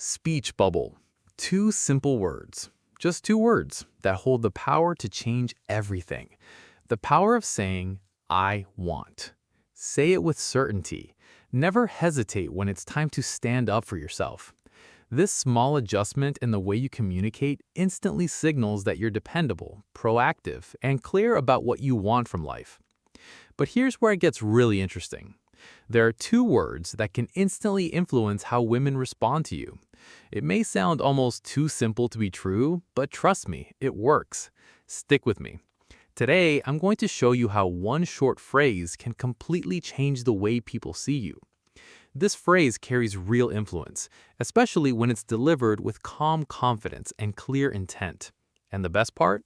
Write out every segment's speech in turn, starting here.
Speech bubble. Two simple words. Just two words that hold the power to change everything. The power of saying, I want. Say it with certainty. Never hesitate when it's time to stand up for yourself. This small adjustment in the way you communicate instantly signals that you're dependable, proactive, and clear about what you want from life. But here's where it gets really interesting. There are two words that can instantly influence how women respond to you. It may sound almost too simple to be true, but trust me, it works. Stick with me. Today, I'm going to show you how one short phrase can completely change the way people see you. This phrase carries real influence, especially when it's delivered with calm confidence and clear intent. And the best part?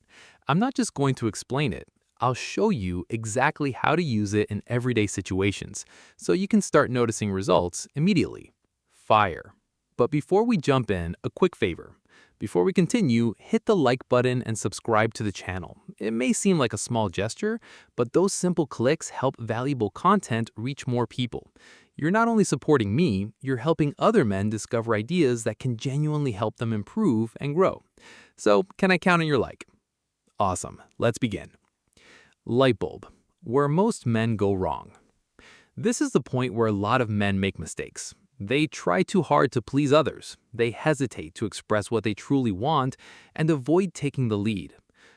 I'm not just going to explain it. I'll show you exactly how to use it in everyday situations, so you can start noticing results immediately. Fire. But before we jump in, a quick favor. Before we continue, hit the like button and subscribe to the channel. It may seem like a small gesture, but those simple clicks help valuable content reach more people. You're not only supporting me, you're helping other men discover ideas that can genuinely help them improve and grow. So, can I count on your like? Awesome. Let's begin. Light bulb, where most men go wrong. This is the point where a lot of men make mistakes. They try too hard to please others. They hesitate to express what they truly want and avoid taking the lead.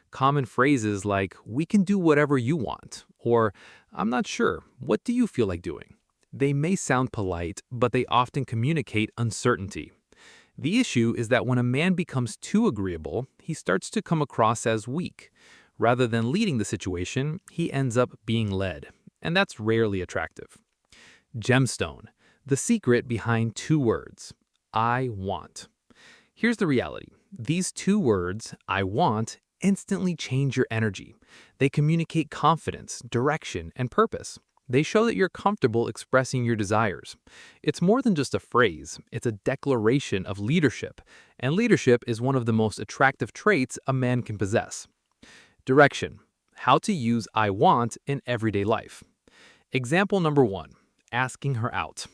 Common phrases like, "We can do whatever you want," or "I'm not sure, what do you feel like doing?" They may sound polite, but they often communicate uncertainty. The issue is that when a man becomes too agreeable, he starts to come across as weak. Rather than leading the situation, he ends up being led, and that's rarely attractive. Gemstone, the secret behind two words, I want. Here's the reality. These two words, I want, instantly change your energy. They communicate confidence, direction, and purpose. They show that you're comfortable expressing your desires. It's more than just a phrase, it's a declaration of leadership, and leadership is one of the most attractive traits a man can possess. Direction. How to use I want in everyday life. Example number 1. Asking her out.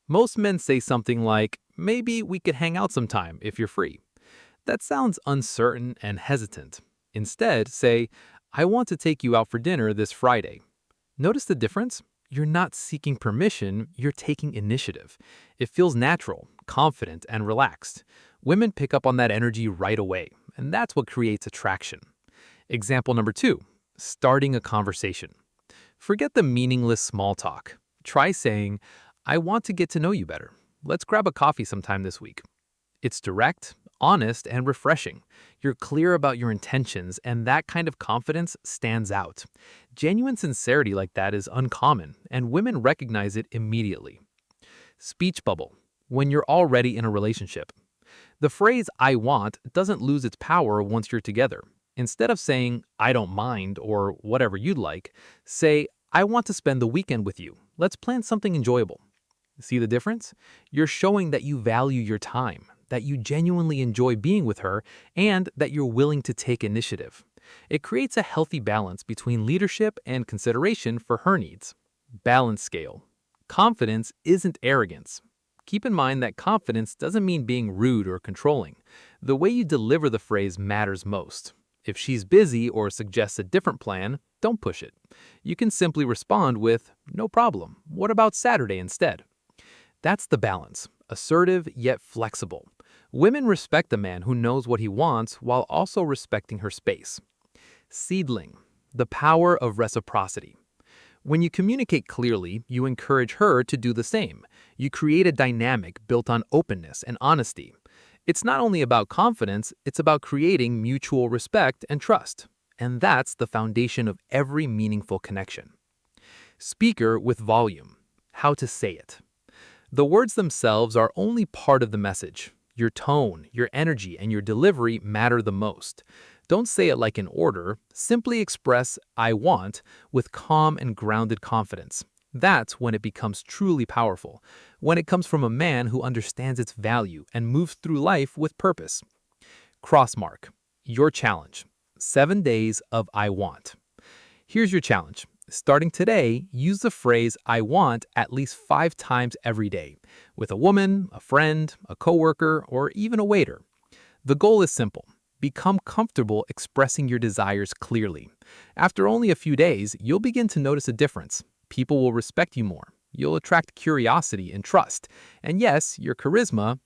Most men say something like, maybe we could hang out sometime if you're free. That sounds uncertain and hesitant. Instead, say, I want to take you out for dinner this Friday. Notice the difference? You're not seeking permission, you're taking initiative. It feels natural, confident, and relaxed. Women pick up on that energy right away, and that's what creates attraction. Example number 2, starting a conversation. Forget the meaningless small talk. Try saying, I want to get to know you better. Let's grab a coffee sometime this week. It's direct, honest, and refreshing. You're clear about your intentions, and that kind of confidence stands out. Genuine sincerity like that is uncommon, and women recognize it immediately. Speech bubble, when you're already in a relationship. The phrase I want doesn't lose its power once you're together. Instead of saying, I don't mind, or whatever you'd like, say, I want to spend the weekend with you. Let's plan something enjoyable. See the difference? You're showing that you value your time, that you genuinely enjoy being with her, and that you're willing to take initiative. It creates a healthy balance between leadership and consideration for her needs. Balance scale. Confidence isn't arrogance. Keep in mind that confidence doesn't mean being rude or controlling. The way you deliver the phrase matters most. If she's busy or suggests a different plan, don't push it. You can simply respond with, no problem, what about Saturday instead? That's the balance, assertive yet flexible. Women respect a man who knows what he wants while also respecting her space. Seedling, the power of reciprocity. When you communicate clearly, you encourage her to do the same. You create a dynamic built on openness and honesty. It's not only about confidence, it's about creating mutual respect and trust. And that's the foundation of every meaningful connection. Speaker with volume. How to say it. The words themselves are only part of the message. Your tone, your energy, and your delivery matter the most. Don't say it like an order. Simply express I want with calm and grounded confidence. That's when it becomes truly powerful, when it comes from a man who understands its value and moves through life with purpose. Crossmark, your challenge. 7 days of I want. Here's your challenge. Starting today, use the phrase I want at least 5 times every day with a woman, a friend, a coworker, or even a waiter. The goal is simple. Become comfortable expressing your desires clearly. After only a few days, you'll begin to notice a difference. People will respect you more. You'll attract curiosity and trust. And yes, your charisma,